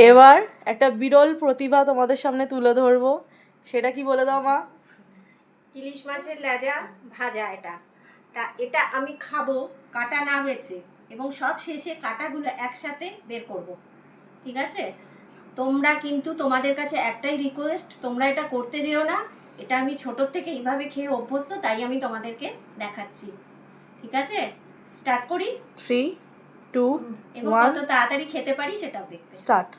এবার একটা বিরল প্রতিভা তোমাদের সামনে তুলে ধরবো, সেটা কি বলে দাও মা? ইলিশ মাছের লেজা ভাজা। এটা আমি খাবো কাটা না বেছে, এবং সব শেষে কাটাগুলো একসাথে বের করব, ঠিক আছে? তোমরা কিন্তু, তোমাদের কাছে একটাই রিকোয়েস্ট, তোমরা এটা করতে যেও না। এটা আমি ছোটোর থেকে এইভাবে খেয়ে অভ্যস্ত, তাই আমি তোমাদেরকে দেখাচ্ছি, ঠিক আছে? স্টার্ট করি। 3, 2, এবং 1 কত তাড়াতাড়ি খেতে পারি সেটাও দেখতে। স্টার্ট।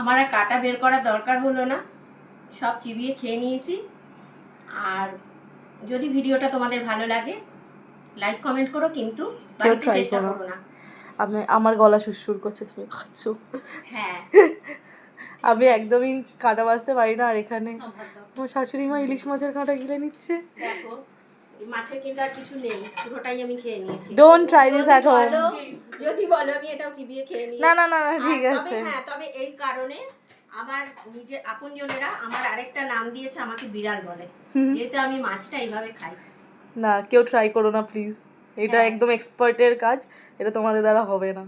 আমার আর কাটা বের করার দরকার হলো না, সব চিবিয়ে খেয়ে নিয়েছি। আর যদি ভিডিওটা তোমাদের ভালো লাগে লাইক কমেন্ট করো, কিন্তু কেউ বাড়িতে ট্রাই চেষ্টা করো করো না। আমার গলা সুরসুর করছে, তুমি খাচ্ছ। হ্যাঁ, আমি একদমই কাঁটা বাজতে পারি না, আর এখানে আমার শাশুড়ি মা ইলিশ মাছের কাঁটা গিলে নিচ্ছে। দেখো মাছের কিন্তু আর কিছু নেই, পুরোটাই আমি খেয়ে নিয়েছি। Don't try this at home. যদি বলো আমি এটাও চিবিয়ে খেয়ে নিই। না না না না, ঠিক আছে। তবে এই কারণে আমার নিজের আপনজনেরা আমার আরেকটা নাম দিয়েছে, আমাকে বিড়াল বলে, যেহেতু আমি মাছটা এইভাবে খাই। না, কেউ ট্রাই করো না প্লিজ, এটা হ্যাঁ। একদম এক্সপার্টের কাজ, এটা তোমাদের দ্বারা হবে না।